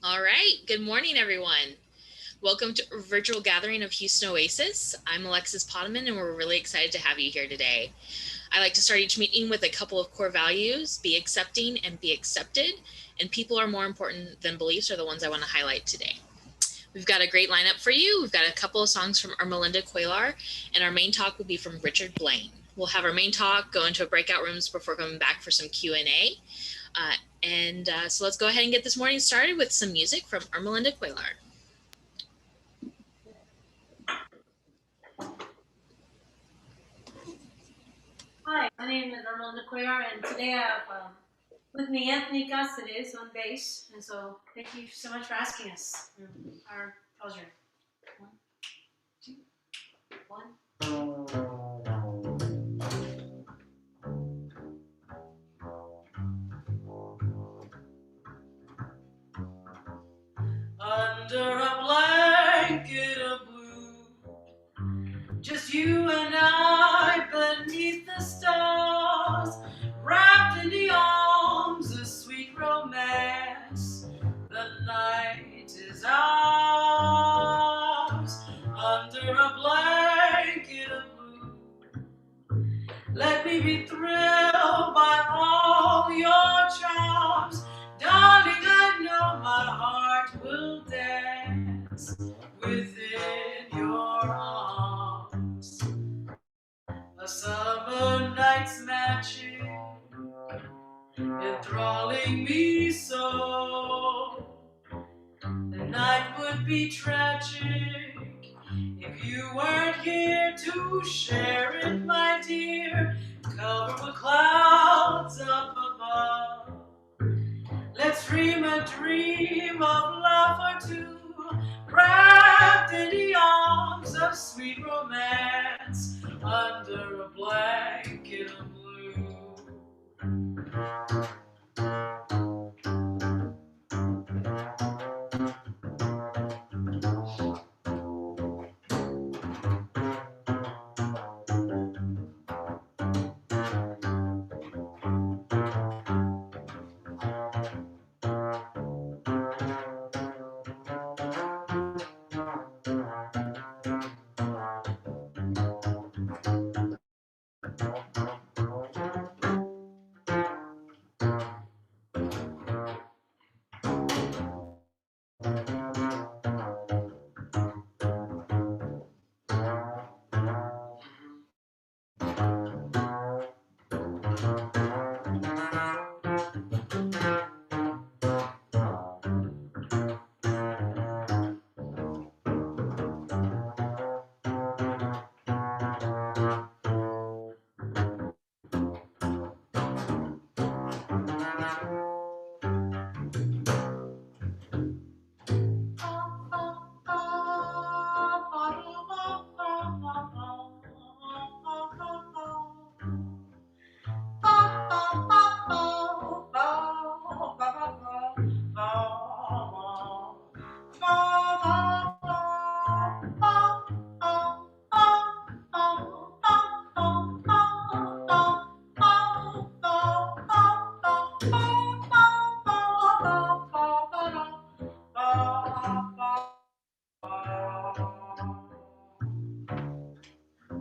All right. Good morning, everyone. Welcome to a virtual gathering of Houston Oasis. I'm Alexis Potaman, and we're really excited to have you here today. I like to start each meeting with a couple of core values: be accepting and be accepted. And people are more important than beliefs are the ones I want to highlight today. We've got a great lineup for you. We've got a couple of songs from Ermelinda Cuellar, and our main talk will be from Richard Blaine. We'll have our main talk, go into breakout rooms before coming back for some Q&A. So let's go ahead and get this morning started with some music from Ermelinda Cuellar. Hi, my name is Ermelinda Cuellar, and today I have with me Anthony Cáceres on bass. And so thank you so much for asking us. Our pleasure. 1, 2, 1. Under a blanket of blue, just you and I beneath the stars, wrapped in the arms of sweet romance. The night is ours, under a blanket of blue. Let me be thrilled by all your charms. Darling, I know my heart will dance within your arms. A summer night's magic enthralling me so. The night would be tragic if you weren't here to share it, my dear. Covered with clouds up above, let's dream a dream of love or two, wrapped in the arms of sweet romance, under a blanket of blue.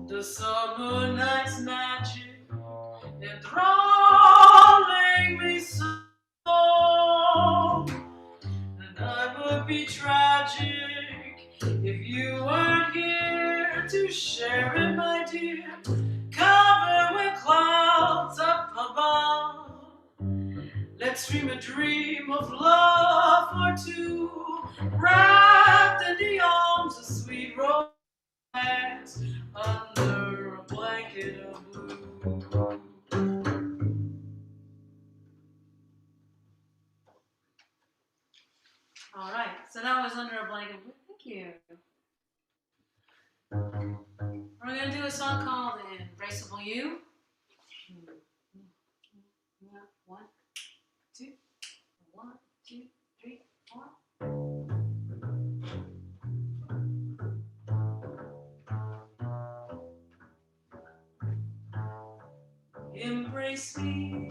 The summer night's magic enthralling me so. The night would be tragic if you weren't here to share it, my dear. Covered with clouds up above, let's dream a dream of love or two, wrapped in the arms of sweet romance, under a blanket of blue. All right, so that was Under a Blanket of Blue. Thank you. We're going to do a song called Embraceable You. 1, 2, 1, 2, 3, 4. Embrace me,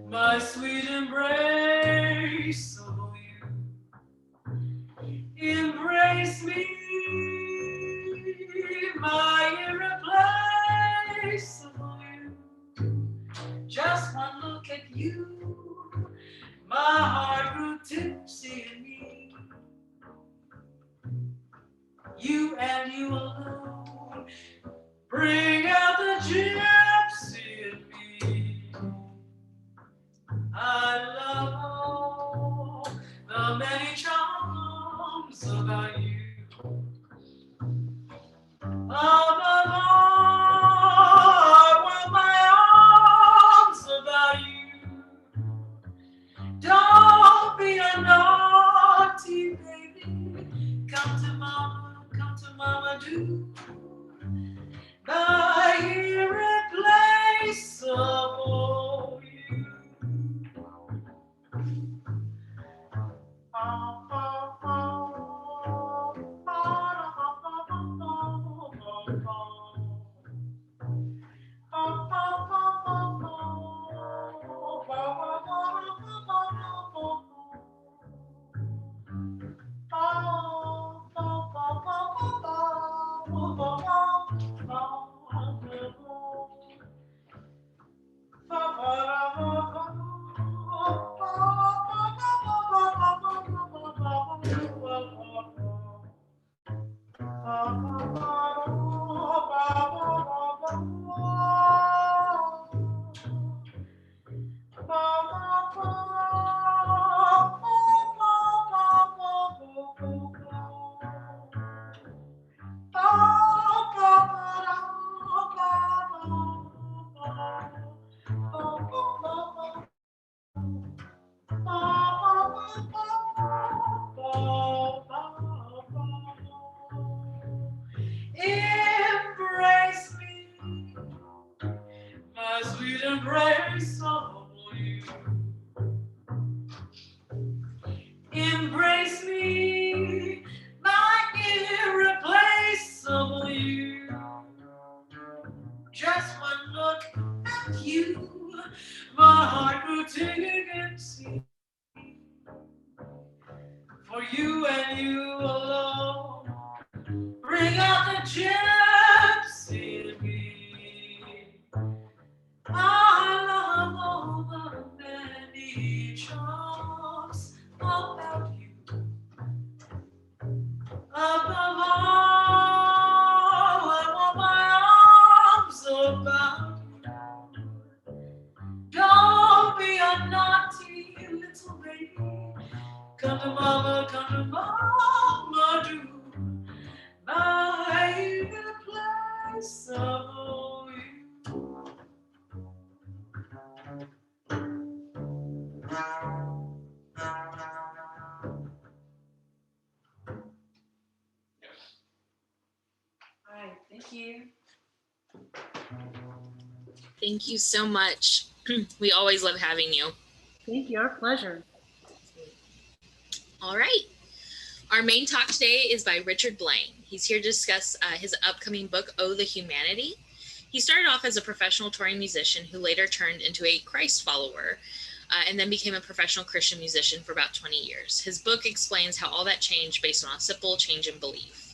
my sweet embrace of you. Embrace me, my irreplaceable you. Just one look at you, my heart grew tipsy in me. You and you alone bring out the gypsy in me. I love all the many charms about you. Above all, I want my arms about you. Don't be a naughty baby. Come to mama, do. My irreplaceable you. Embrace me, my sweet embrace of you. Embrace me, my irreplaceable you. Just one look at you, my heart grew tipsy. For you and you alone, bring out the gypsy in me. I love all the many charms about you. Above all, I want my arms about you. Don't be a naughty little baby. Come to mama, do. My irreplaceable you. All right, thank you. Thank you so much. We always love having you. Thank you, our pleasure. All right. Our main talk today is by Richard Blaine. He's here to discuss his upcoming book, Oh, the Humanity. He started off as a professional touring musician who later turned into a Christ follower and then became a professional Christian musician for about 20 years. His book explains how all that changed based on a simple change in belief.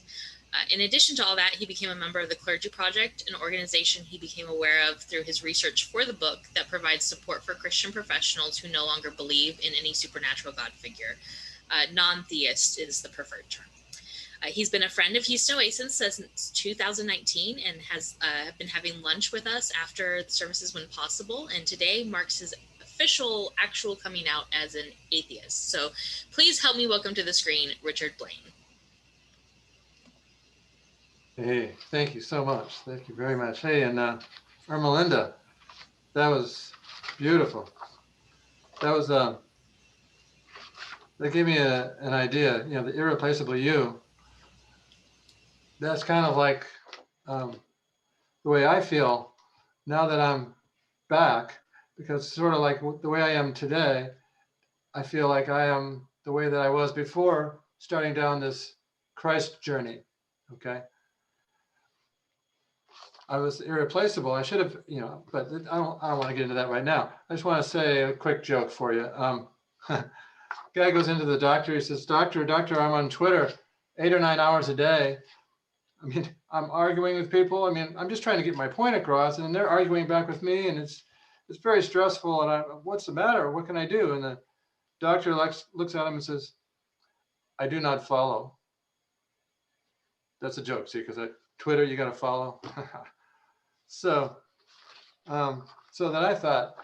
In addition to all that, he became a member of the Clergy Project, an organization he became aware of through his research for the book that provides support for Christian professionals who no longer believe in any supernatural God figure. Non-theist is the preferred term. He's been a friend of Houston Oasis since 2019 and has been having lunch with us after the services when possible. And today marks his official actual coming out as an atheist. So please help me welcome to the screen, Richard Blaine. Hey, thank you so much. Thank you very much. Hey, and Melinda, that was beautiful. That was that gave me an idea. You know, the irreplaceable you. That's kind of like the way I feel now that I'm back, because sort of like the way I am today, I feel like I am the way that I was before starting down this Christ journey. Okay. I was irreplaceable. I should have, you know, but I don't want to get into that right now. I just want to say a quick joke for you. Guy goes into the doctor. He says, doctor, I'm on Twitter. 8 or 9 hours a day. I mean, I'm arguing with people. I mean, I'm just trying to get my point across, and they're arguing back with me, and it's very stressful. And what's the matter? What can I do? And the doctor looks at him and says, "I do not follow." That's a joke, see, because at Twitter you got to follow. So, so then I thought,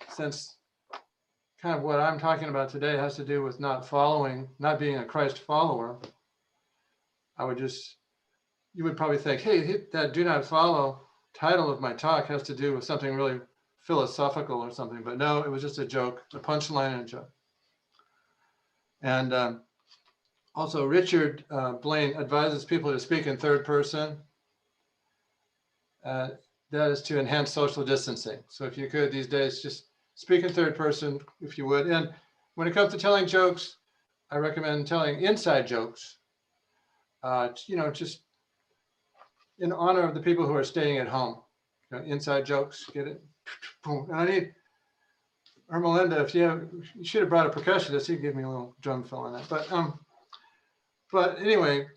since kind of what I'm talking about today has to do with not following, not being a Christ follower, you would probably think, hey, that "do not follow" title of my talk has to do with something really philosophical or something. But no, it was just a joke, a punchline and a joke. And also, Richard Blaine advises people to speak in third person. That is to enhance social distancing. So if you could these days, just speak in third person if you would. And when it comes to telling jokes, I recommend telling inside jokes, just in honor of the people who are staying at home. Inside jokes, get it? Boom. And I need Ermelinda, if you should have brought a percussionist, he'd give me a little drum fill on that. But anyway,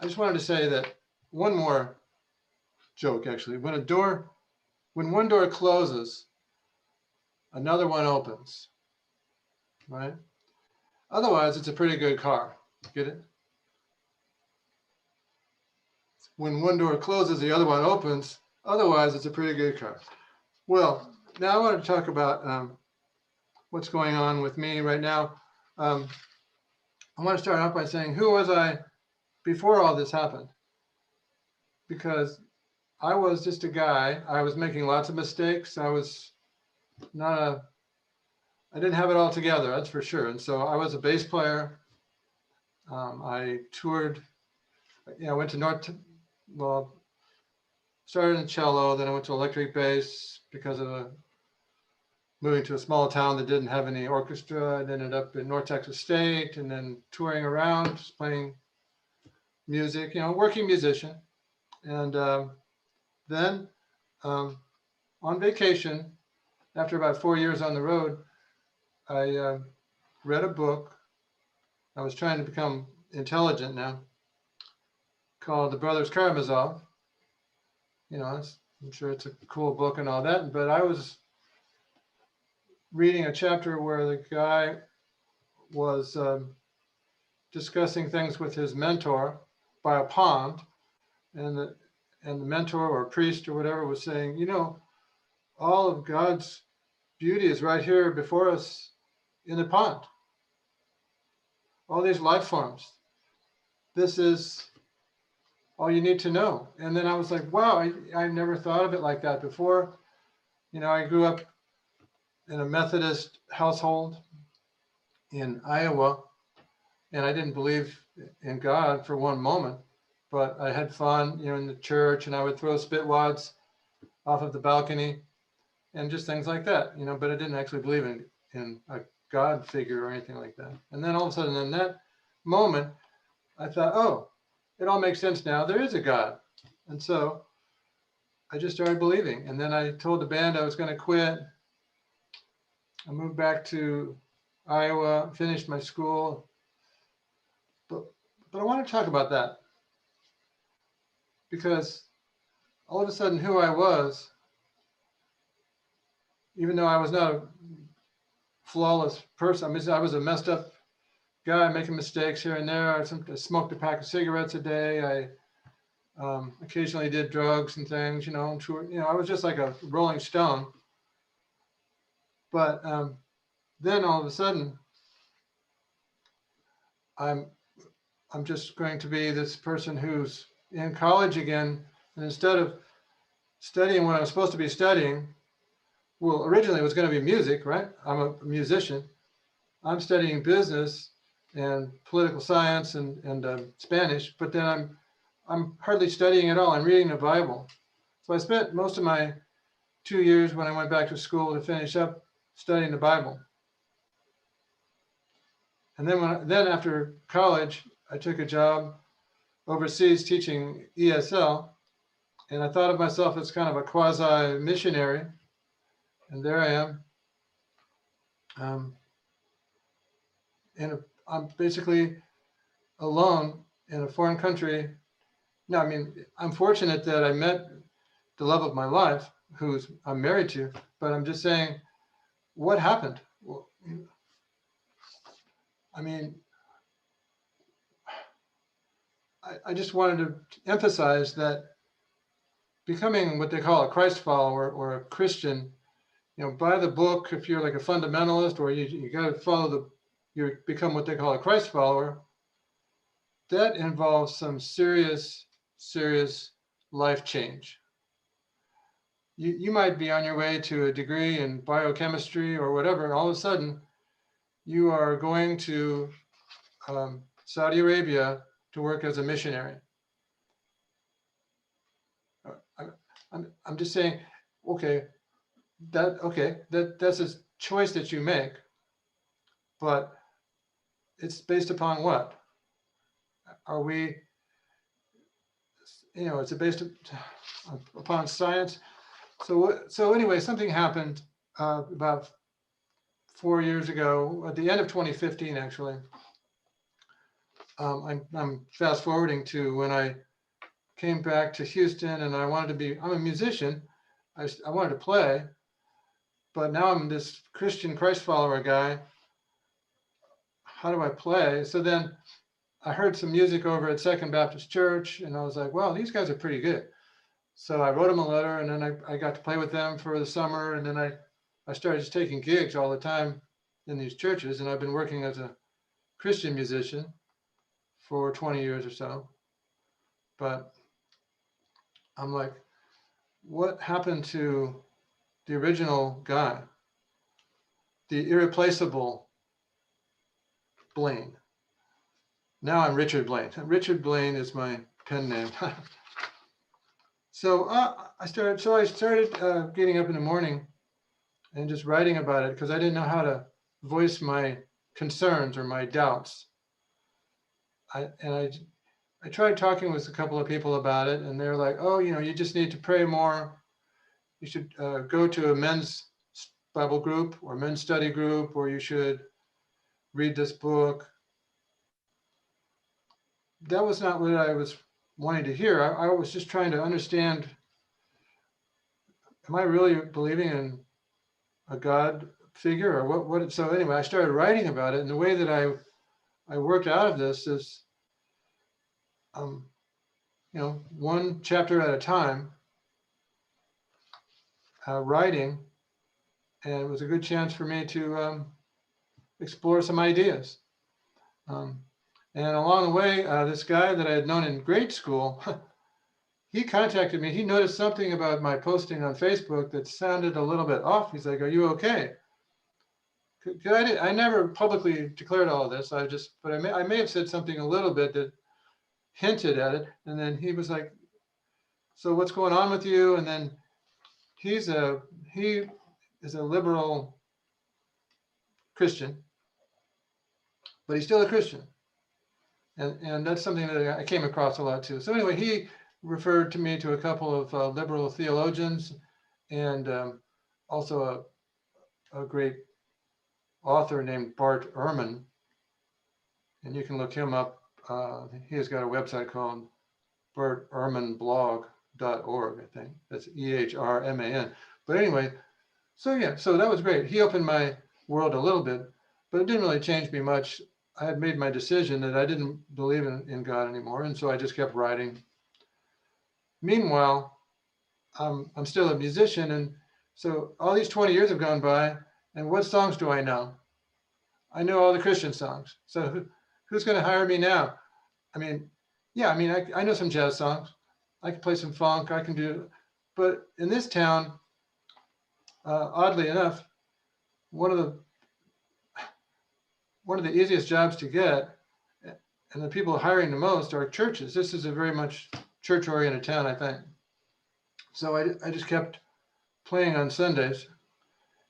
I just wanted to say that one more joke, actually. When one door closes, another one opens, right? Otherwise, it's a pretty good car. Get it? When one door closes, the other one opens. Otherwise, it's a pretty good car. Well, now I want to talk about what's going on with me right now. I want to start off by saying, who was I before all this happened? Because I was just a guy. I was making lots of mistakes. I didn't have it all together, that's for sure. And so I was a bass player. I toured. I went to started in cello, then I went to electric bass because of moving to a small town that didn't have any orchestra. I ended up in North Texas State and then touring around, just playing music, working musician. And then on vacation, after about 4 years on the road, I read a book. I was trying to become intelligent now, called The Brothers Karamazov. I'm sure it's a cool book and all that, but I was reading a chapter where the guy was discussing things with his mentor by a pond, and the mentor or priest or whatever was saying, all of God's beauty is right here before us in the pond. All these life forms. This is all you need to know. And then I was like, wow, I never thought of it like that before. I grew up in a Methodist household in Iowa, and I didn't believe in God for one moment, but I had fun, in the church, and I would throw spit wads off of the balcony and just things like that, but I didn't actually believe in a God figure or anything like that. And then all of a sudden in that moment, I thought, oh, it all makes sense now. There is a God. And so I just started believing. And then I told the band I was going to quit. I moved back to Iowa, finished my school. But I want to talk about that, because all of a sudden who I was, even though I was not a flawless person, I was a messed up guy making mistakes here and there. I smoked a pack of cigarettes a day. I occasionally did drugs and things, I was just like a rolling stone. But then all of a sudden, I'm just going to be this person who's in college again, and instead of studying what I was supposed to be studying, well, originally it was going to be music, right? I'm a musician. I'm studying business and political science and Spanish, but then I'm hardly studying at all. I'm reading the Bible. So I spent most of my 2 years when I went back to school to finish up studying the Bible. And then after college, I took a job overseas teaching ESL, and I thought of myself as kind of a quasi-missionary, and there I am. And I'm basically alone in a foreign country. No, I mean, I'm fortunate that I met the love of my life, who's I'm married to, but I'm just saying, what happened? Well, I mean, I just wanted to emphasize that becoming what they call a Christ follower or a Christian, by the book, if you're like a fundamentalist, or you got to follow you become what they call a Christ follower, that involves some serious, serious life change. You might be on your way to a degree in biochemistry or whatever, and all of a sudden you are going to Saudi Arabia to work as a missionary. I'm just saying, okay, that's a choice that you make, but it's based upon what? Are we, it's based upon science. So anyway, something happened about 4 years ago, at the end of 2015, actually. I'm fast forwarding to when I came back to Houston, and I'm a musician. I wanted to play, but now I'm this Christian Christ follower guy. How do I play? So then I heard some music over at Second Baptist Church, and I was like, well, these guys are pretty good. So I wrote them a letter, and then I got to play with them for the summer, and then I started just taking gigs all the time in these churches, and I've been working as a Christian musician for 20 years or so. But I'm like, what happened to the original guy, the irreplaceable Blaine? Now I'm Richard Blaine. Richard Blaine is my pen name. So I started getting up in the morning and just writing about it, because I didn't know how to voice my concerns or my doubts. I tried talking with a couple of people about it, and they're like, oh, you just need to pray more. You should go to a men's Bible group or men's study group, or you should read this book. That was not what I was wanting to hear. I was just trying to understand, am I really believing in a God figure, or what? So anyway, I started writing about it, and the way that I worked out of this is, one chapter at a time, writing, and it was a good chance for me to explore some ideas. And along the way, this guy that I had known in grade school, he contacted me. He noticed something about my posting on Facebook that sounded a little bit off. He's like, "Are you okay?" I never publicly declared all of this. But I may have said something a little bit that hinted at it. And then he was like, "So what's going on with you?" And then he is a liberal Christian, but he's still a Christian. And that's something that I came across a lot too. So anyway, he referred to me to a couple of liberal theologians, and also a great author named Bart Ehrman. And you can look him up. He has got a website called bartehrmanblog.org, I think. That's EHRMAN. But anyway, so that was great. He opened my world a little bit, but it didn't really change me much. I had made my decision that I didn't believe in God anymore, and so I just kept writing. Meanwhile, I'm still a musician, and so all these 20 years have gone by, and what songs do I know? I know all the Christian songs. So who's going to hire me now? I mean, I know some jazz songs. I can play some funk. I can do, but in this town, oddly enough, one of the easiest jobs to get, and the people hiring the most, are churches. This is a very much church-oriented town, I think. So I just kept playing on Sundays.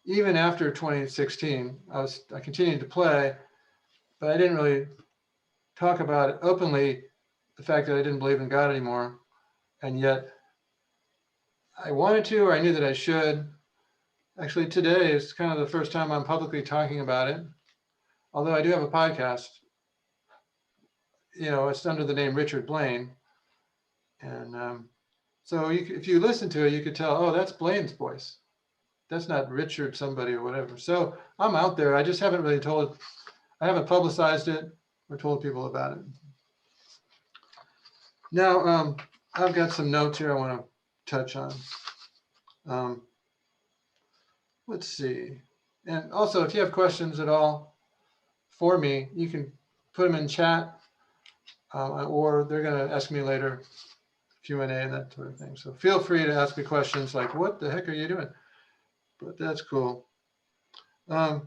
Even after 2016, I continued to play, but I didn't really talk about it openly, the fact that I didn't believe in God anymore. And yet I wanted to, or I knew that I should. Actually, today is kind of the first time I'm publicly talking about it. Although I do have a podcast. it's under the name Richard Blaine. And so if you listen to it, you could tell, oh, that's Blaine's voice. That's not Richard somebody or whatever. So I'm out there. I just haven't really I haven't publicized it or told people about it. Now, I've got some notes here I want to touch on. Let's see. And also, if you have questions at all for me, you can put them in chat, or they're going to ask me later, Q&A and that sort of thing. So feel free to ask me questions like, what the heck are you doing? But that's cool. So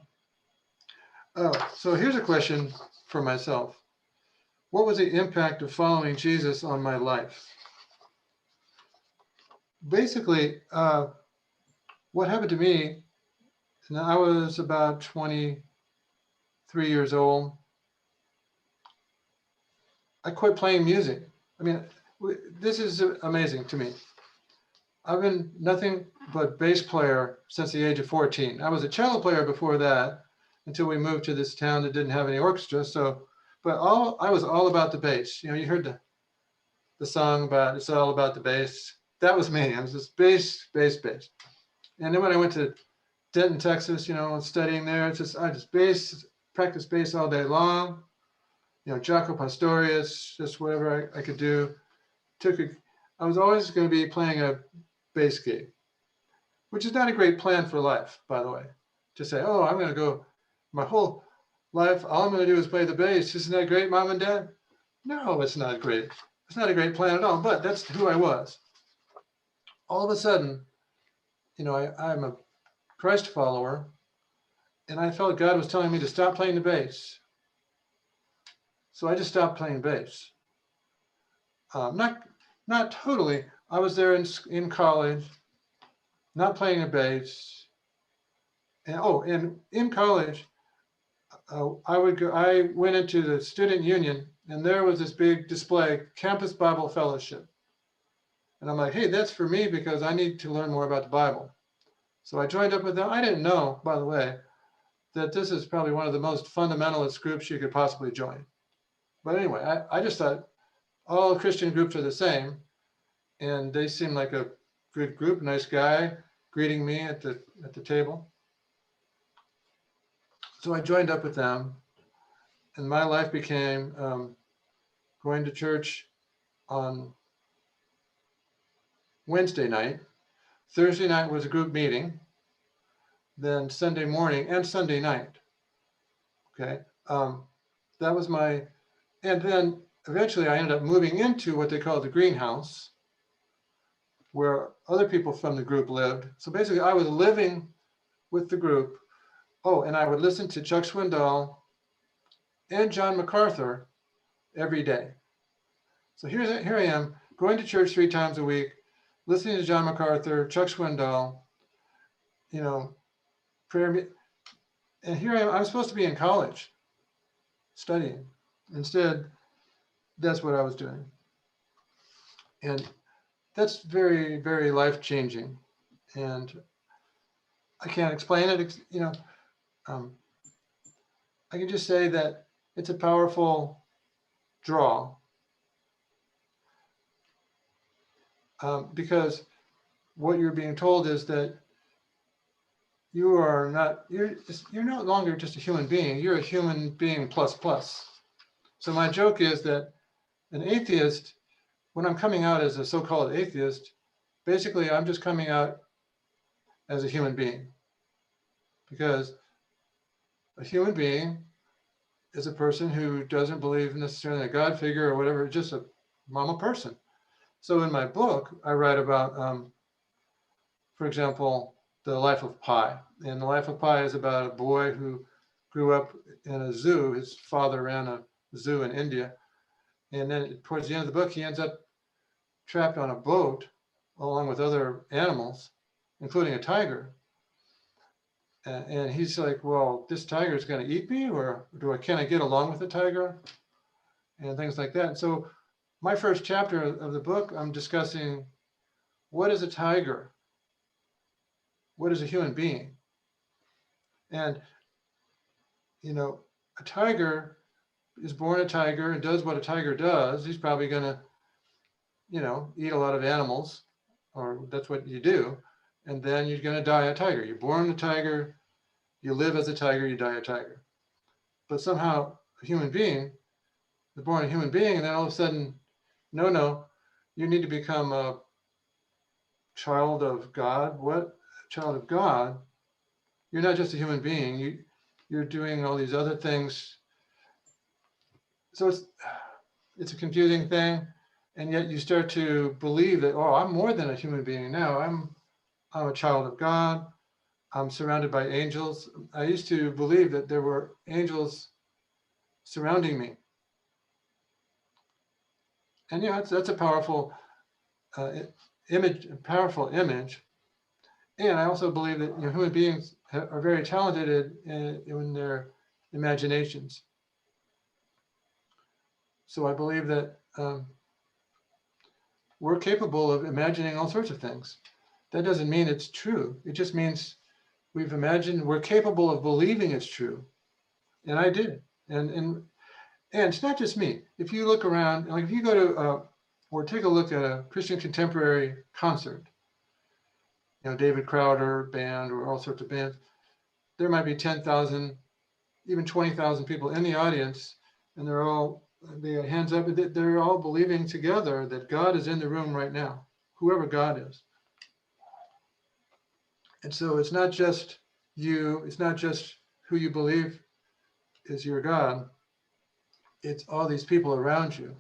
here's a question for myself. What was the impact of following Jesus on my life? Basically, what happened to me, and I was about 23 years old. I quit playing music. I mean, this is amazing to me. I've been nothing but bass player since the age of 14. I was a cello player before that until we moved to this town that didn't have any orchestra. So, but I was all about the bass. You heard the song about It's All About the Bass. That was me. I was just bass. And then when I went to Denton, Texas, studying there, I just practiced bass all day long. Jaco Pastorius, just whatever I could do. I was always going to be playing a bass gig, which is not a great plan for life, by the way. To say, oh, I'm going to go my whole life, all I'm going to do is play the bass. Isn't that great, Mom and Dad? No, it's not great. It's not a great plan at all, but that's who I was. All of a sudden, I'm a Christ follower, and I felt God was telling me to stop playing the bass. So I just stopped playing bass. Not totally. I was there in college, not playing the bass. And in college, I went into the student union, and there was this big display, Campus Bible Fellowship. And I'm like, hey, that's for me because I need to learn more about the Bible. So I joined up with them. I didn't know, by the way, that this is probably one of the most fundamentalist groups you could possibly join. But anyway, I just thought all Christian groups are the same. And they seemed like a good group, nice guy greeting me at the table. So I joined up with them, and my life became going to church on Wednesday night. Thursday night was a group meeting. Then Sunday morning and Sunday night. Okay, that was and then eventually I ended up moving into what they call the greenhouse, where other people from the group lived. So basically I was living with the group. Oh, and I would listen to Chuck Swindoll and John MacArthur every day. So here I am, going to church 3 times a week, listening to John MacArthur, Chuck Swindoll, prayer. And here I am, I'm supposed to be in college studying. Instead, that's what I was doing. And that's very, very life-changing. And I can't explain it, I can just say that it's a powerful draw, because what you're being told is that you're no longer just a human being. You're a human being plus plus. So my joke is that an atheist, when I'm coming out as a so-called atheist, basically I'm just coming out as a human being, because a human being is a person who doesn't believe necessarily in a God figure or whatever, just a person. So in my book, I write about, for example, the life of Pi. And the life of Pi is about a boy who grew up in a zoo. His father ran a zoo in India. And then towards the end of the book, he ends up trapped on a boat along with other animals, including a tiger. And he's like, well, this tiger is going to eat me, or can I get along with the tiger? And things like that. And so my first chapter of the book, I'm discussing what is a tiger? What is a human being? And, a tiger is born a tiger and does what a tiger does, he's probably going to, eat a lot of animals, or that's what you do. And then you're going to die a tiger. You're born a tiger, you live as a tiger, you die a tiger. But somehow a human being is born a human being, and then all of a sudden, no, you need to become a child of God. What? Child of God? You're not just a human being. You're doing all these other things. So it's a confusing thing, and yet you start to believe that, oh, I'm more than a human being now. I'm a child of God. I'm surrounded by angels. I used to believe that there were angels surrounding me, and that's a powerful image, a powerful image. And I also believe that human beings are very talented in their imaginations. So I believe that we're capable of imagining all sorts of things. That doesn't mean it's true. It just means we've imagined, we're capable of believing it's true. And I did. And it's not just me. If you look around, like if you go to or take a look at a Christian contemporary concert, David Crowder band or all sorts of bands, there might be 10,000, even 20,000 people in the audience, and they got hands up. They're all believing together that God is in the room right now, whoever God is. And so it's not just you, it's not just who you believe is your God, it's all these people around you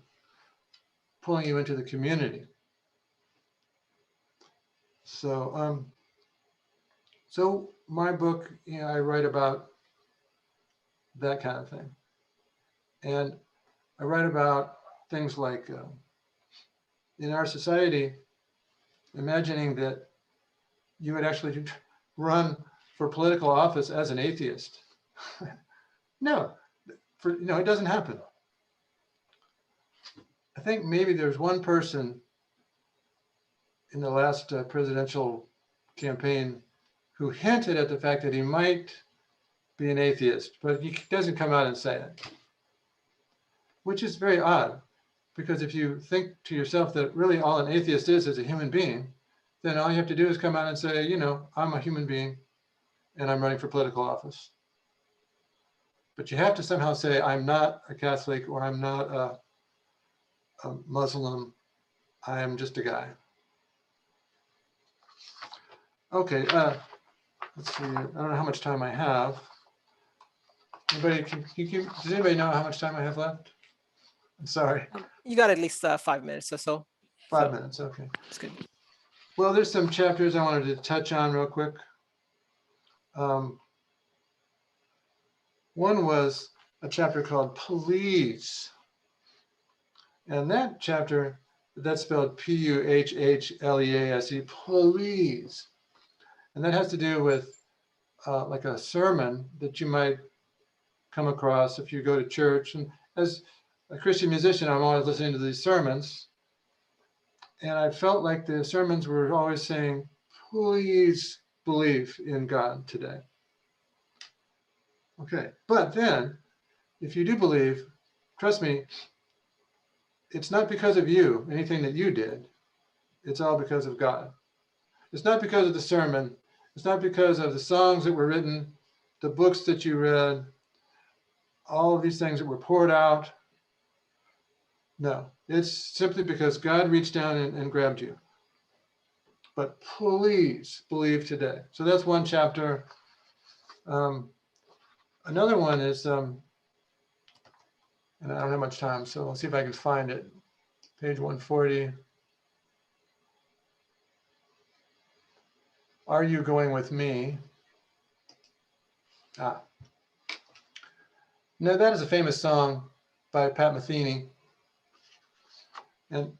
pulling you into the community. So, so my book, I write about that kind of thing. And I write about things like in our society, imagining that you would actually run for political office as an atheist. No, it doesn't happen. I think maybe there's one person in the last presidential campaign who hinted at the fact that he might be an atheist, but he doesn't come out and say it, which is very odd, because if you think to yourself that really all an atheist is a human being, then all you have to do is come out and say, I'm a human being and I'm running for political office. But you have to somehow say, I'm not a Catholic or I'm not a Muslim, I am just a guy. Okay, let's see, I don't know how much time I have. Does anybody know how much time I have left? I'm sorry. You got at least 5 minutes or so. 5 minutes, okay. That's good. Well, there's some chapters I wanted to touch on real quick. One was a chapter called Please. And that chapter, that's spelled Puhhlease, please. And that has to do with like a sermon that you might come across if you go to church. And as a Christian musician, I'm always listening to these sermons. And I felt like the sermons were always saying, please believe in God today. Okay, but then if you do believe, trust me, it's not because of you, anything that you did. It's all because of God. It's not because of the sermon. It's not because of the songs that were written, the books that you read, all of these things that were poured out. No, it's simply because God reached down and grabbed you. But please believe today. So that's one chapter. Another one is, and I don't have much time, so I'll see if I can find it. Page 140. Are you going with me? Now that is a famous song by Pat Metheny. And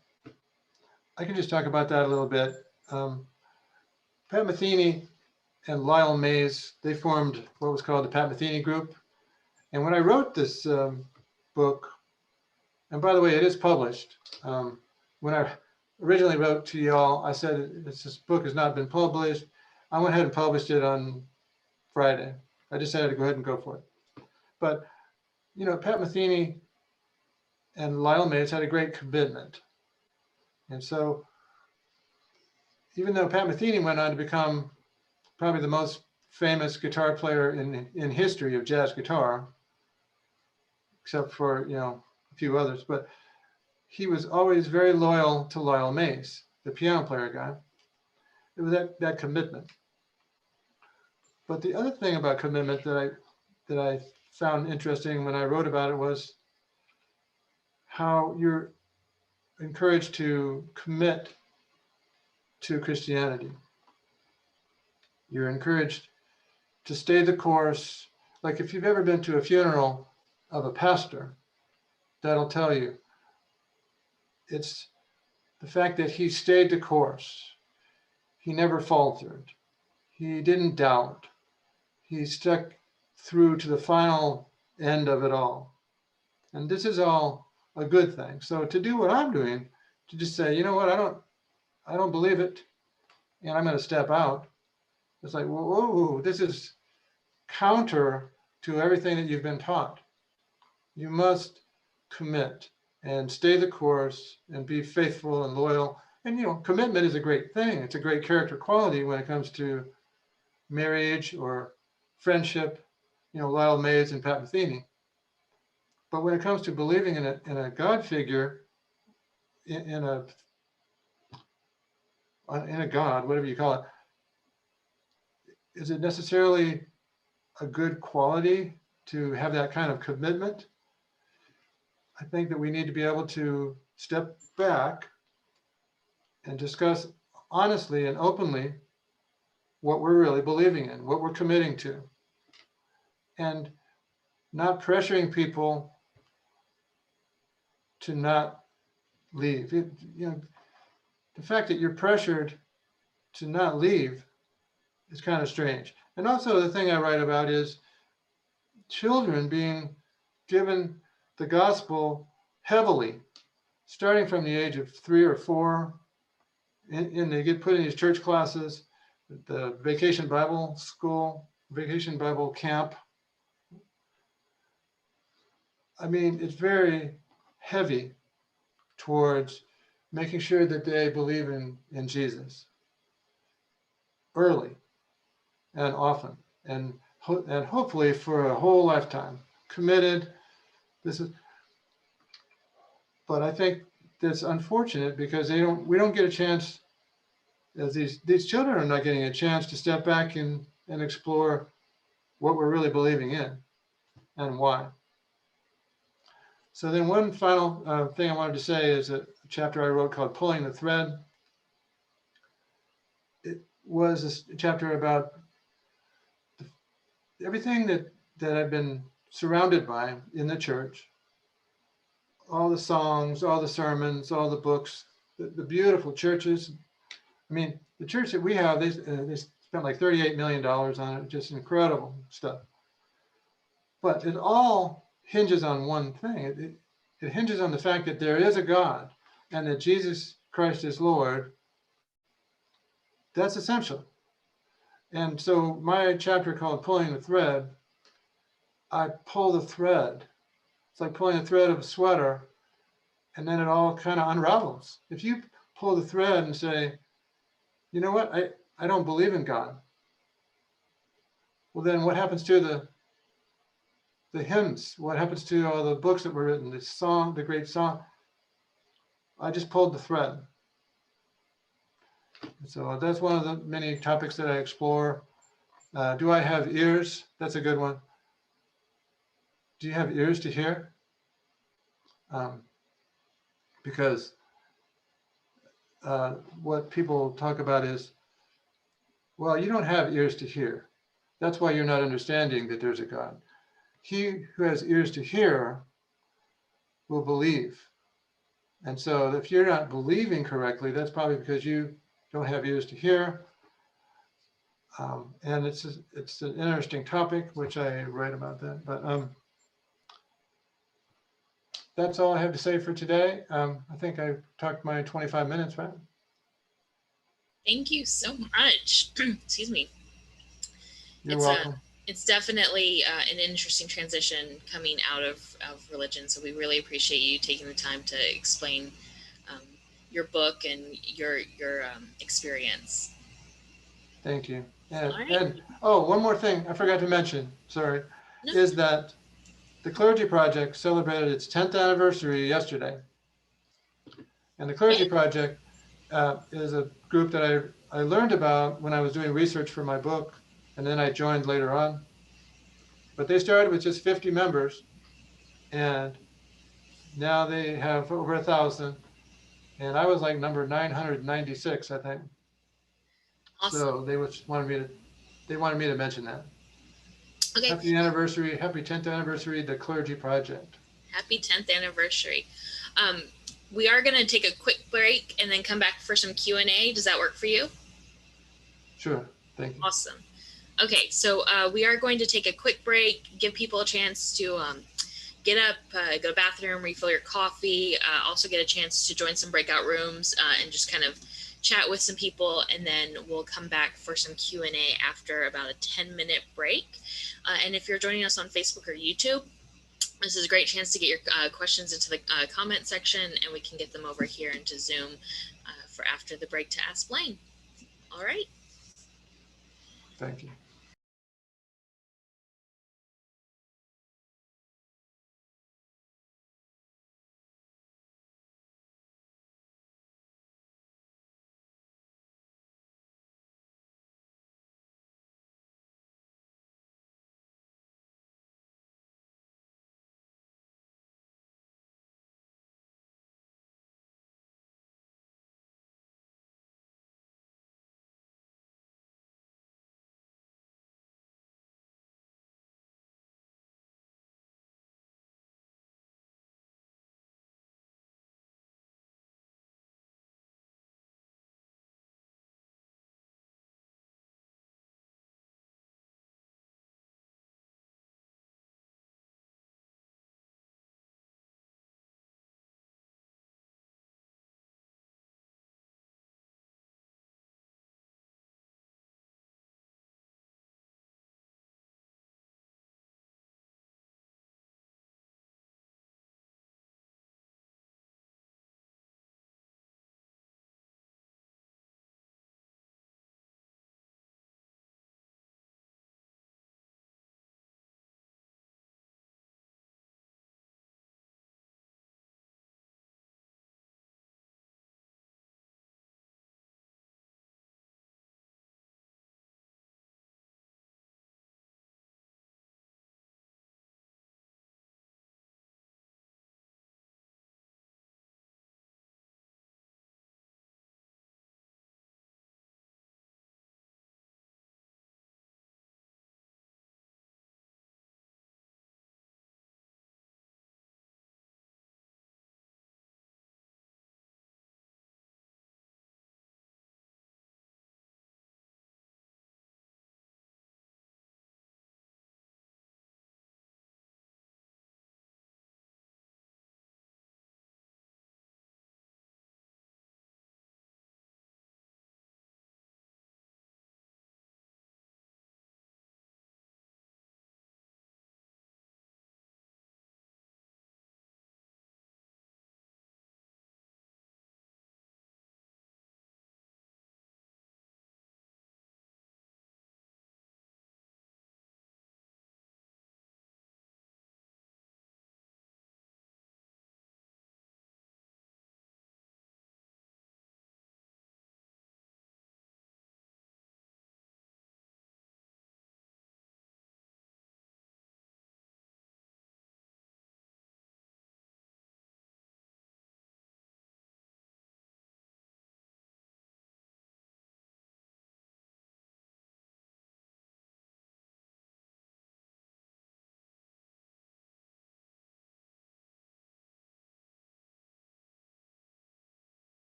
I can just talk about that a little bit. Pat Metheny and Lyle Mays, they formed what was called the Pat Metheny Group. And when I wrote this book, and by the way, it is published. When I originally wrote to y'all, I said this book has not been published. I went ahead and published it on Friday. I decided to go ahead and go for it. But, Pat Metheny And Lyle Mays had a great commitment. And so even though Pat Metheny went on to become probably the most famous guitar player in history of jazz guitar, except for, a few others, but he was always very loyal to Lyle Mays, the piano player guy. It was that commitment. But the other thing about commitment that I found interesting when I wrote about it was how you're encouraged to commit to Christianity. You're encouraged to stay the course. Like if you've ever been to a funeral of a pastor, that'll tell you it's the fact that he stayed the course. He never faltered. He didn't doubt. He stuck through to the final end of it all. And this is all a good thing. So to do what I'm doing, to just say, you know what, I don't believe it, and I'm going to step out. It's like, whoa, this is counter to everything that you've been taught. You must commit and stay the course and be faithful and loyal. And, commitment is a great thing. It's a great character quality when it comes to marriage or friendship, Lyle Mays and Pat Metheny. But when it comes to believing in a God figure, in a God, whatever you call it, is it necessarily a good quality to have that kind of commitment? I think that we need to be able to step back and discuss honestly and openly what we're really believing in, what we're committing to, and not pressuring people to not leave. The fact that you're pressured to not leave is kind of strange. And also the thing I write about is children being given the gospel heavily, starting from the age of 3 or 4, and they get put in these church classes, the Vacation Bible School, Vacation Bible Camp. I mean, it's very heavy towards making sure that they believe in Jesus early and often, and hopefully for a whole lifetime, committed. But I think that's unfortunate because we don't get a chance, as these children are not getting a chance to step back and explore what we're really believing in and why. So then one final thing I wanted to say is a chapter I wrote called Pulling the Thread. It was a chapter about everything that I've been surrounded by in the church, all the songs, all the sermons, all the books, the beautiful churches. I mean, the church that we have, they spent like $38 million on it, just incredible stuff. But it all hinges on one thing. It hinges on the fact that there is a God and that Jesus Christ is Lord. That's essential. And so my chapter called Pulling the Thread, I pull the thread. It's like pulling the thread of a sweater, and then it all kind of unravels. If you pull the thread and say, you know what, I don't believe in God. Well, then what happens to the hymns? What happens to all the books that were written, the great song? I just pulled the thread. So that's one of the many topics that I explore. Do I have ears? That's a good one. Do you have ears to hear? Because what people talk about is, well, you don't have ears to hear. That's why you're not understanding that there's a God. He who has ears to hear will believe. And so if you're not believing correctly, that's probably because you don't have ears to hear. And it's an interesting topic, which I write about that. But that's all I have to say for today. I think I talked my 25 minutes, right? Thank you so much. Excuse me. You're welcome. it's definitely an interesting transition coming out of religion. So we really appreciate you taking the time to explain um, your book and your experience. Thank you. All right. And oh, one more thing I forgot to mention, sorry, No. is that the Clergy Project celebrated its 10th anniversary yesterday. And the Clergy Yeah. Project is a group that I learned about when I was doing research for my book, and then I joined later on. But they started with just 50 members, and now they have over 1,000. And I was like number 996, I think. Awesome. So they wanted me to mention that. Okay. Happy anniversary, happy 10th anniversary, the Clergy Project. Happy 10th anniversary. Um, we are going to take a quick break and then come back for some Q&A. Does that work for you? Sure, thank you. Awesome. Okay, so we are going to take a quick break, give people a chance to get up, go to the bathroom, refill your coffee, also get a chance to join some breakout rooms and just kind of chat with some people, and then we'll come back for some Q&A after about a 10-minute break. And if you're joining us on Facebook or YouTube, this is a great chance to get your questions into the comment section, and we can get them over here into Zoom for after the break to ask Blaine. All right. Thank you.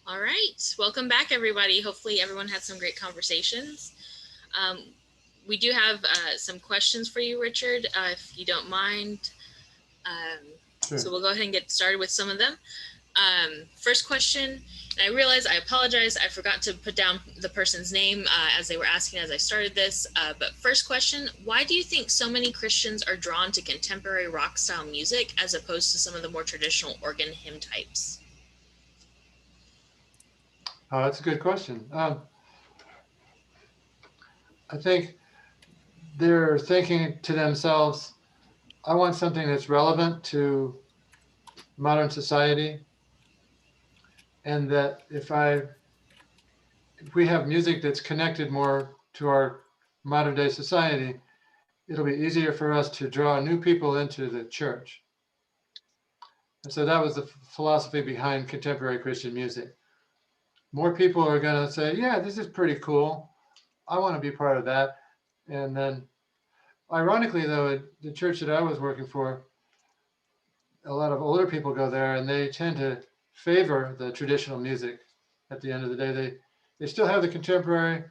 All right. Welcome back, everybody. Hopefully everyone had some great conversations. We do have some questions for you, Richard, if you don't mind. Sure. So we'll go ahead and get started with some of them. First question, and I apologize, I forgot to put down the person's name as they were asking as I started this. But first question, why do you think so many Christians are drawn to contemporary rock style music as opposed to some of the more traditional organ hymn types? Oh, that's a good question. I think they're thinking to themselves, I want something that's relevant to modern society, and that if we have music that's connected more to our modern day society, it'll be easier for us to draw new people into the church. And so that was the philosophy behind contemporary Christian music. More people are going to say, yeah, this is pretty cool. I want to be part of that. And then, ironically, though, at the church that I was working for, a lot of older people go there and they tend to favor the traditional music. At the end of the day, they still have the contemporary,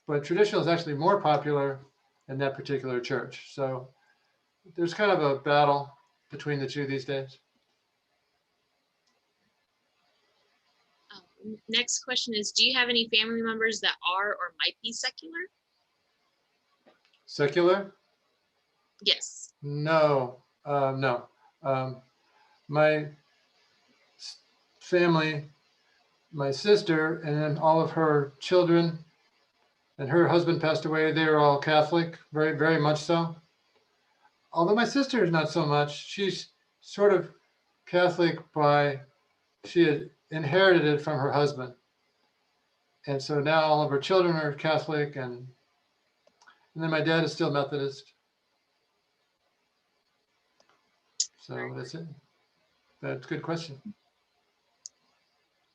but traditional is actually more popular in that particular church. So there's kind of a battle between the two these days. Next question is, do you have any family members that are or might be secular? Secular? Yes. No, no. My family, my sister, and then all of her children, and her husband passed away. They were all Catholic, very, very much so. Although my sister is not so much. She's sort of Catholic she had inherited it from her husband. And so now all of her children are Catholic, and then my dad is still Methodist. So that's it. That's a good question.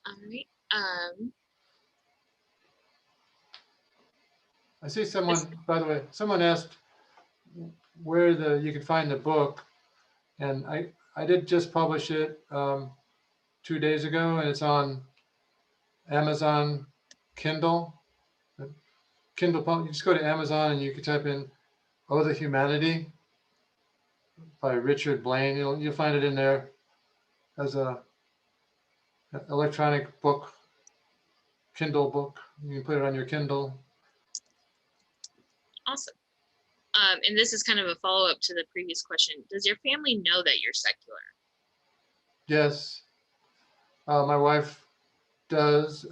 All right. I see someone, by the way, someone asked where you could find the book, and I did just publish it 2 days ago, and it's on Amazon Kindle. Kindle, you just go to Amazon and you can type in "Oh the Humanity" by Richard Blaine. You'll find it in there as a electronic book, Kindle book. You can put it on your Kindle. Awesome. And this is kind of a follow-up to the previous question. Does your family know that you're secular? Yes, my wife does,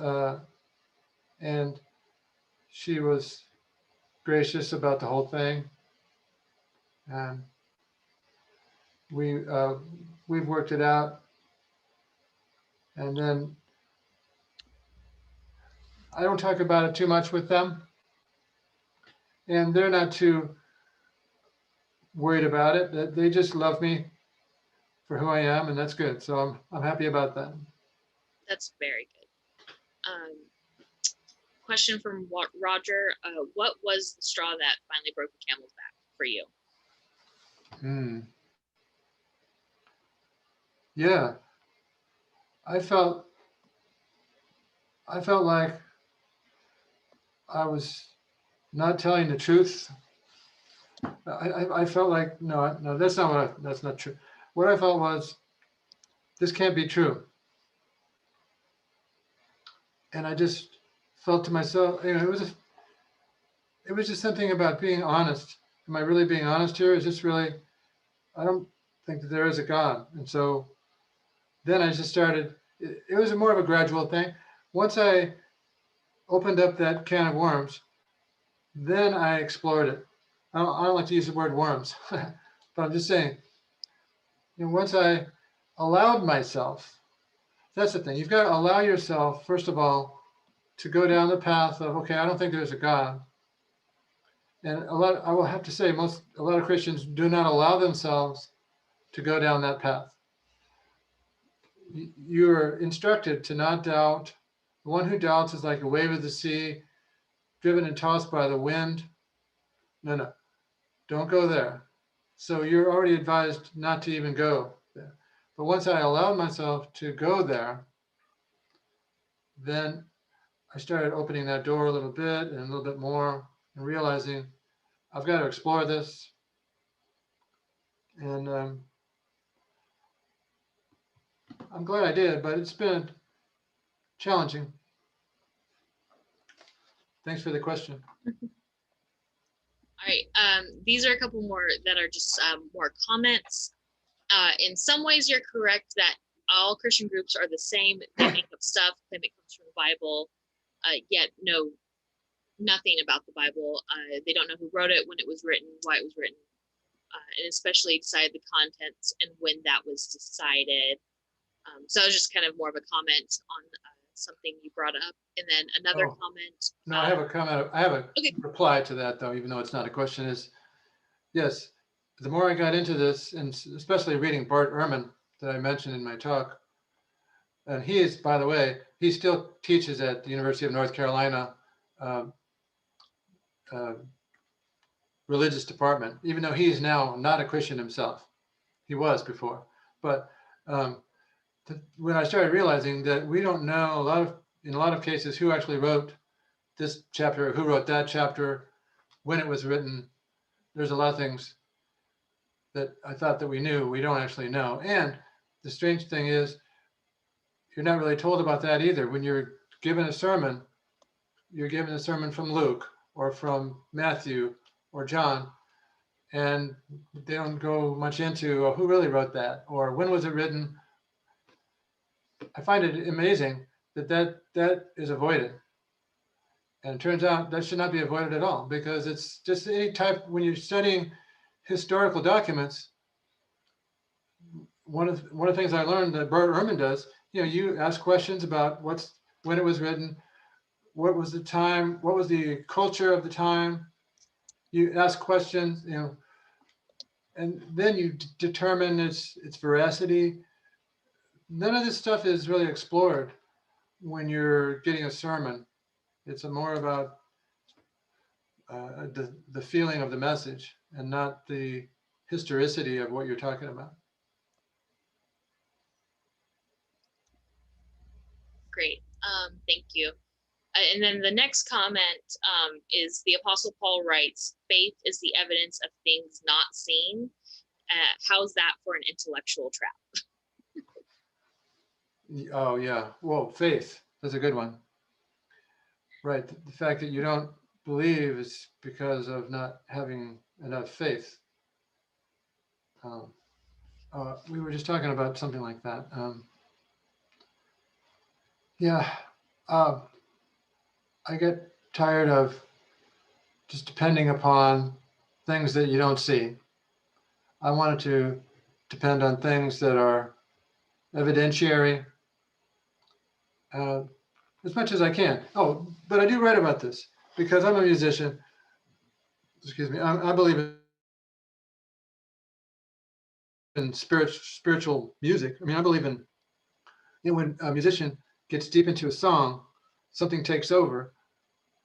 and she was gracious about the whole thing, and we've worked it out. And then I don't talk about it too much with them, and they're not too worried about it. They just love me for who I am, and that's good. So I'm happy about that. That's very good. Question from Roger. What was the straw that finally broke the camel's back for you? Yeah, I felt like I was not telling the truth. I felt like no, that's not true. What I felt was, this can't be true. And I just felt to myself, it was just something about being honest. Am I really being honest here? Is this really? I don't think that there is a God. And so then I just started. It was more of a gradual thing. Once I opened up that can of worms, then I explored it. I don't like to use the word worms, but I'm just saying, once I allowed myself, that's the thing. You've got to allow yourself, first of all, to go down the path of, okay, I don't think there's a God. And I will have to say, a lot of Christians do not allow themselves to go down that path. You're instructed to not doubt. The one who doubts is like a wave of the sea, driven and tossed by the wind. No, don't go there. So you're already advised not to even go there. But once I allowed myself to go there, then I started opening that door a little bit and a little bit more and realizing I've got to explore this. And I'm glad I did, but it's been challenging. Thanks for the question. All right, these are a couple more that are just more comments. In some ways, you're correct that all Christian groups are the same. They make up stuff, claim it comes from the Bible, yet know nothing about the Bible. They don't know who wrote it, when it was written, why it was written, and especially decide the contents and when that was decided. So it was just kind of more of a comment on something you brought up. And then another comment. No, I have a comment. I have a Okay. reply to that, though, even though it's not a question. Is yes, the more I got into this, and especially reading Bart Ehrman that I mentioned in my talk, and he is, by the way, he still teaches at the University of North Carolina religious department, even though he is now not a Christian himself. He was before, but when I started realizing that we don't know in a lot of cases who actually wrote this chapter, who wrote that chapter, when it was written, there's a lot of things that I thought that we knew, we don't actually know. And the strange thing is, you're not really told about that either. When you're given a sermon, you're given a sermon from Luke or from Matthew or John, and they don't go much into who really wrote that or when was it written. I find it amazing that is avoided. And it turns out that should not be avoided at all, because it's just any type, when you're studying historical documents, one of the things I learned that Bart Ehrman does, you ask questions about when it was written, what was the time, what was the culture of the time. You ask questions, and then you determine its veracity. None of this stuff is really explored when you're getting a sermon. It's more about the feeling of the message and not the historicity of what you're talking about. Great. Thank you. And then the next comment is the Apostle Paul writes, faith is the evidence of things not seen. How's that for an intellectual trap? Oh, yeah. Well, faith. That's a good one. Right. The fact that you don't believe is because of not having enough faith. We were just talking about something like that. Yeah. I get tired of just depending upon things that you don't see. I wanted to depend on things that are evidentiary as much as I can. Oh, but I do write about this because I'm a musician. Excuse me. I believe in spiritual music. I mean, I believe in, when a musician gets deep into a song, something takes over.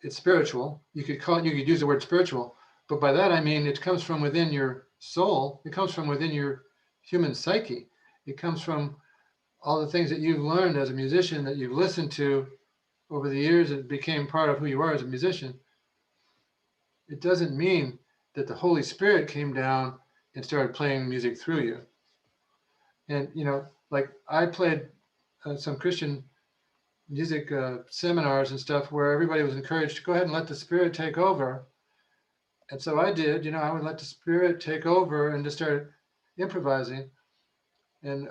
It's spiritual. You could use the word spiritual, but by that I mean it comes from within your soul. It comes from within your human psyche. It comes from all the things that you've learned as a musician, that you've listened to over the years. It became part of who you are as a musician. It doesn't mean that the Holy Spirit came down and started playing music through you. And, like I played some Christian music seminars and stuff where everybody was encouraged to go ahead and let the Spirit take over. And so I did, I would let the Spirit take over and just start improvising. And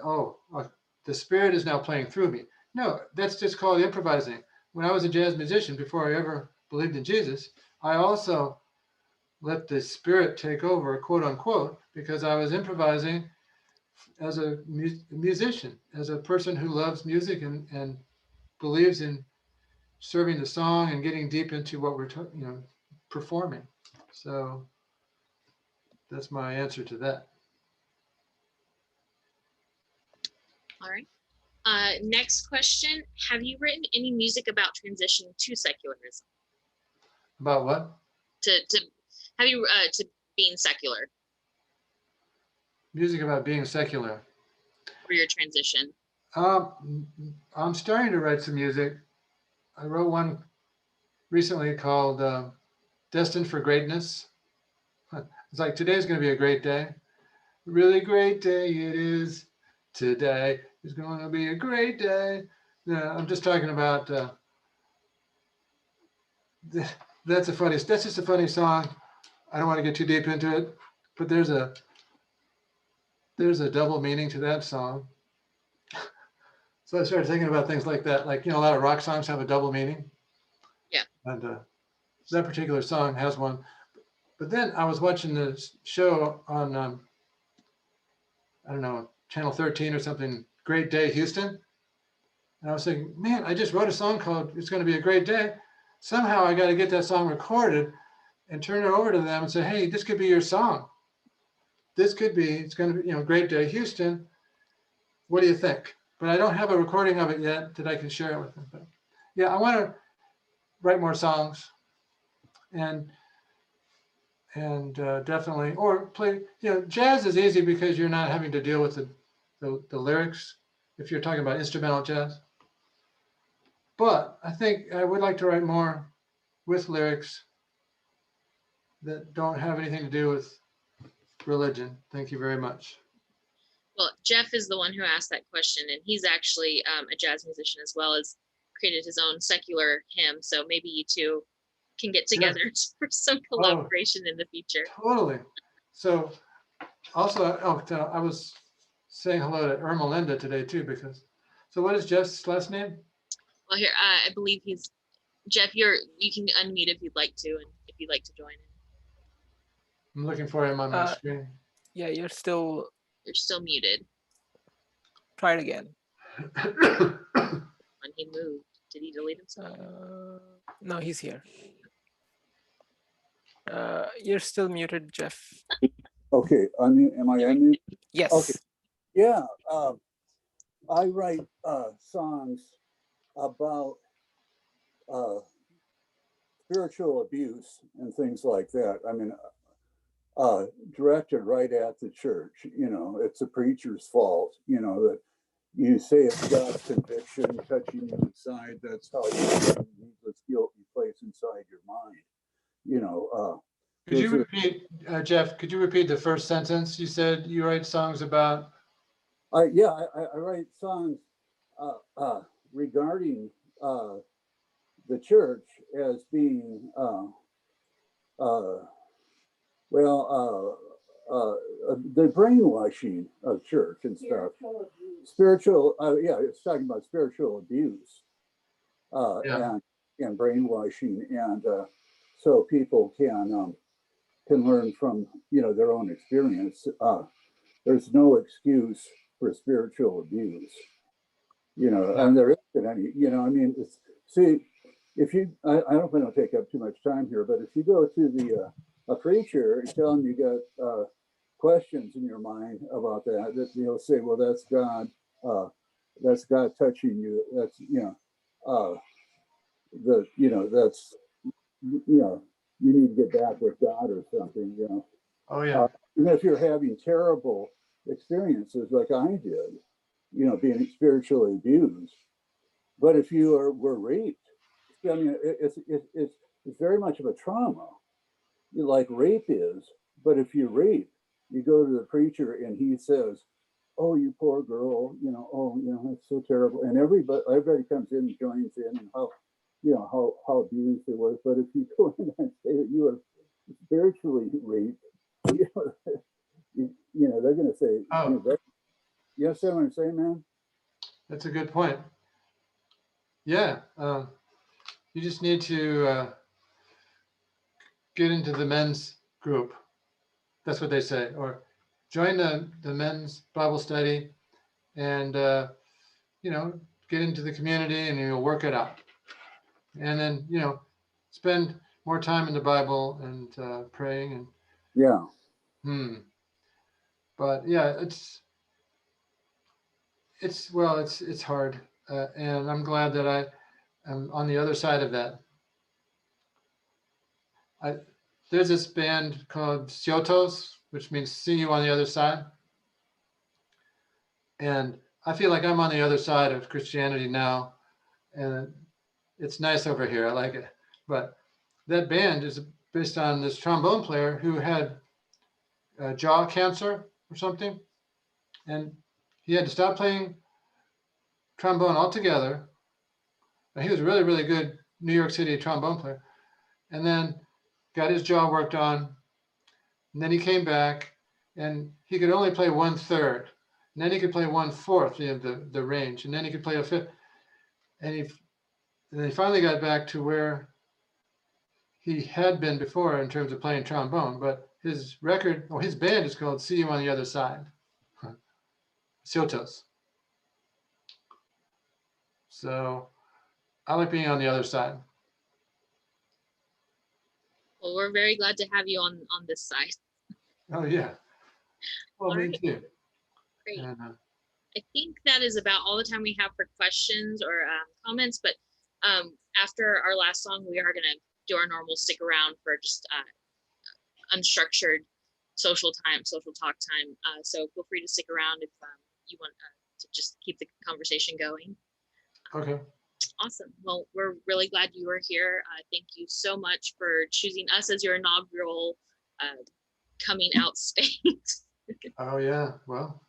the Spirit is now playing through me. No, that's just called improvising. When I was a jazz musician, before I ever believed in Jesus, I also let the Spirit take over, quote unquote, because I was improvising as a musician, as a person who loves music and believes in serving the song and getting deep into what we're performing. So that's my answer to that. All right. Next question. Have you written any music about transitioning to secularism? About what? To being secular. Music about being secular. For your transition. I'm starting to write some music. I wrote one recently called Destined for Greatness. It's like, today's going to be a great day. Really great day it is. Today is going to be a great day. Yeah, I'm just talking about, that's just a funny song. I don't want to get too deep into it, but there's a double meaning to that song. So I started thinking about things like that. Like, a lot of rock songs have a double meaning. Yeah. And that particular song has one. But then I was watching this show on, I don't know, Channel 13 or something, Great Day Houston. And I was thinking, man, I just wrote a song called It's Going to Be a Great Day. Somehow I got to get that song recorded and turn it over to them and say, hey, this could be your song. It's going to be, Great Day Houston. What do you think? But I don't have a recording of it yet that I can share it with them. But yeah, I want to write more songs and definitely, or play, jazz is easy because you're not having to deal with the lyrics if you're talking about instrumental jazz. But I think I would like to write more with lyrics that don't have anything to do with religion. Thank you very much. Well, Jeff is the one who asked that question, and he's actually a jazz musician as well as created his own secular hymn. So maybe you two can get together for some collaboration in the future. Totally. So also, I was saying hello to Irma Linda today too, so what is Jeff's last name? Well, here, I believe he's, Jeff, you can unmute if you'd like to, and if you'd like to join in. I'm looking for him on my screen. Yeah, you're still muted. Try it again. When he moved, did he delete himself? No, he's here. You're still muted, Jeff. Okay, am I unmuted? Yes. Okay. Yeah, I write songs about spiritual abuse and things like that. I mean, directed right at the church. It's a preacher's fault. That you say it's God's conviction touching you inside. That's how you get needless guilt you place inside your mind. Could you repeat, Jeff? Could you repeat the first sentence? You said you write songs about. I write songs regarding the church as being the brainwashing of church and stuff. Spiritual, it's talking about spiritual abuse and brainwashing, and so people can learn from their own experience. There's no excuse for spiritual abuse, and there isn't any. I mean, if you, I don't want to take up too much time here, but if you go to a preacher and tell him you got questions in your mind about that he'll say, well, that's God touching you. That's that's you need to get back with God or something. Oh yeah. And if you're having terrible experiences like I did, being spiritually abused, but if you were raped, I mean, it's very much of a trauma, like rape is. But if you rape, you go to the preacher and he says, "Oh, you poor girl, it's so terrible," and everybody comes in and joins in, and how abused it was. But if you go in and say that you were spiritually raped, they're going to say, you understand what I'm saying, man? That's a good point. Yeah. You just need to get into the men's group. That's what they say. Or join the men's Bible study and, get into the community and you'll work it out. And then, spend more time in the Bible and praying. And yeah. But yeah, it's hard. And I'm glad that I am on the other side of that. There's this band called Siotos, which means see you on the other side. And I feel like I'm on the other side of Christianity now. And it's nice over here. I like it. But that band is based on this trombone player who had jaw cancer or something. And he had to stop playing trombone altogether. He was a really, really good New York City trombone player. And then got his jaw worked on. And then he came back and he could only play 1/3. And then he could play 1/4 of the range. And then he could play a fifth. And he finally got back to where he had been before in terms of playing trombone. But his band is called See You on the Other Side. Siltos. So I like being on the other side. Well, we're very glad to have you on this side. Oh yeah. Well, me too. Great. And, I think that is about all the time we have for questions or comments, but after our last song, we are going to do our normal stick around for just unstructured social talk time. So feel free to stick around if you want to just keep the conversation going. okay. Awesome. Well, we're really glad you were here. Thank you so much for choosing us as your inaugural coming out space. Oh yeah. Well,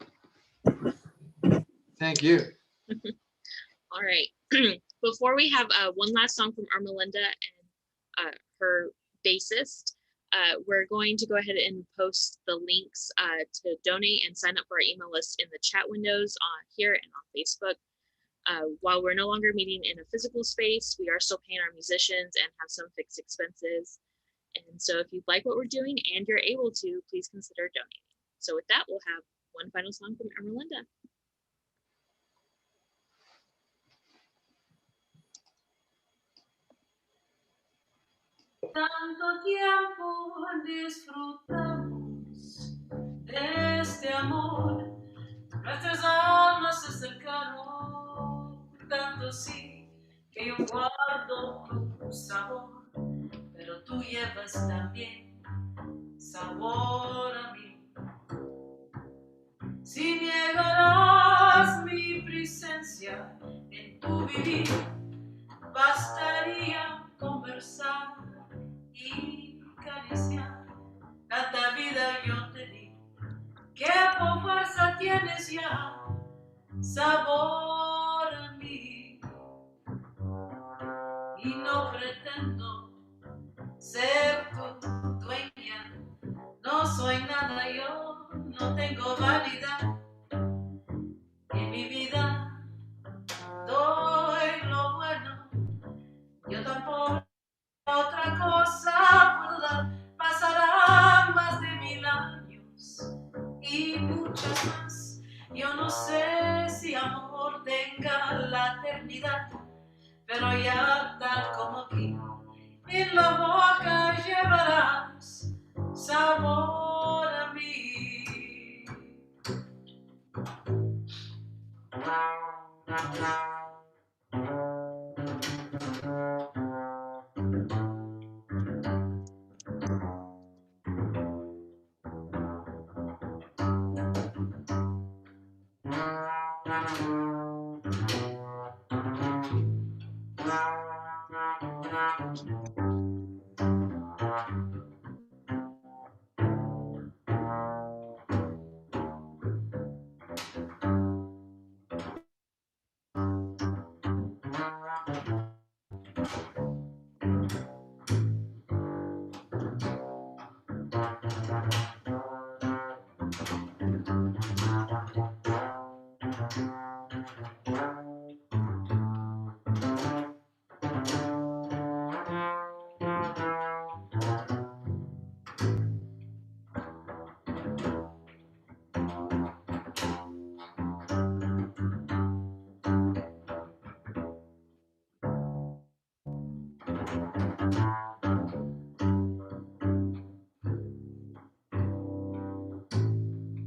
thank you. All right. Before we have one last song from Armelinda and her bassist, we're going to go ahead and post the links to donate and sign up for our email list in the chat windows on here and on Facebook. While we're no longer meeting in a physical space, we are still paying our musicians and have some fixed expenses. And so if you'd like what we're doing and you're able to, please consider donating. So with that, we'll have one final song from Armelinda. Tanto tiempo disfrutamos de este amor, nuestras almas se acercaron, tanto sí que yo guardo tu sabor, pero tú llevas también sabor a mí. Si niegarás mi presencia en tu vivir, bastaría conversar y acariciar. Tanta vida yo te di, que por fuerza tienes ya sabor a mí. Y no pretendo ser tu dueña, no soy nada yo, no tengo vanidad. En mi vida doy lo bueno, yo tampoco otra cosa puedo dar. Pasarán más de 1000 años y muchas más. Yo no sé si amor tenga la eternidad, pero ya tal como aquí, en la boca llevarás sabor a mí.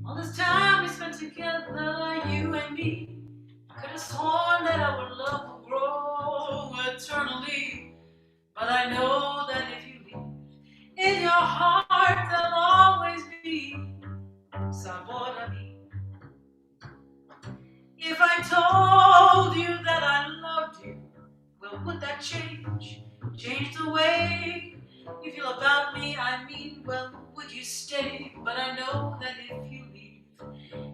All this time we spent together, you and me, I could have sworn that our love would grow eternally. But I know that if you leave, in your heart there'll always be sabor a mí. If I told you that I loved you, well, would that that change the way you feel about me? I mean, well, would you stay? But I know that if you leave,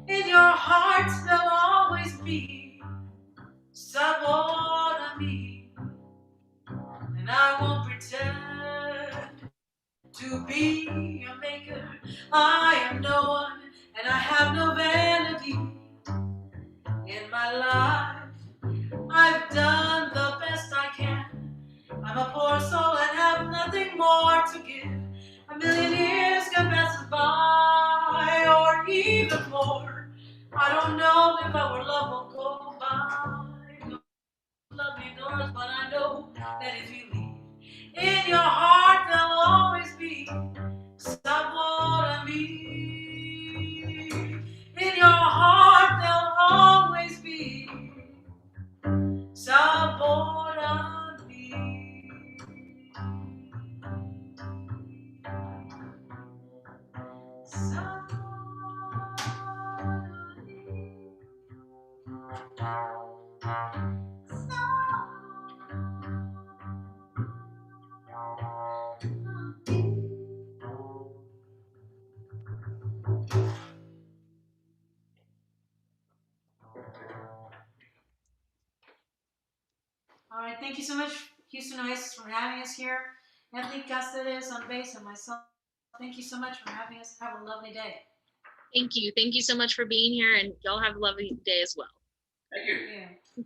in your heart there'll always be someone to me. And I won't pretend to be a maker. I am no one, and I have no vanity in my life. I've done the best I can. I'm a poor soul and have nothing more to give. A million years can pass us by, or even more. I don't know if our love will go by. Lovely doors, but I know that if you leave, in your heart there'll always be someone to me. In your heart there'll always be someone to me. All right, thank you so much, Houston Oasis, for having us here. Anthony Castedes on bass and myself. Thank you so much for having us. Have a lovely day. Thank you. Thank you so much for being here, and y'all have a lovely day as well. Thank you. Yeah.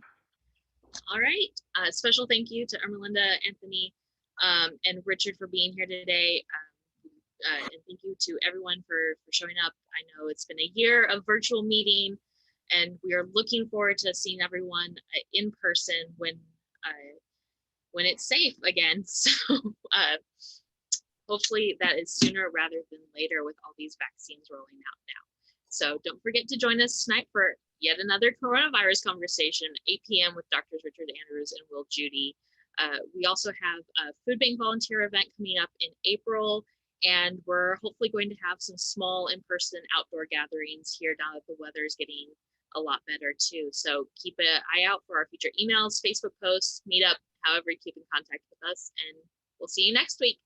All right. Special thank you to Ermelinda, Anthony, and Richard for being here today. And thank you to everyone for showing up. I know it's been a year of virtual meeting, and we are looking forward to seeing everyone in person when it's safe again. So hopefully that is sooner rather than later with all these vaccines rolling out now. So don't forget to join us tonight for yet another coronavirus conversation, 8 p.m. with Drs. Richard Andrews and Will Judy. We also have a food bank volunteer event coming up in April, and we're hopefully going to have some small in-person outdoor gatherings here now that the weather is getting a lot better too. So keep an eye out for our future emails, Facebook posts, meetup, however you keep in contact with us, and we'll see you next week.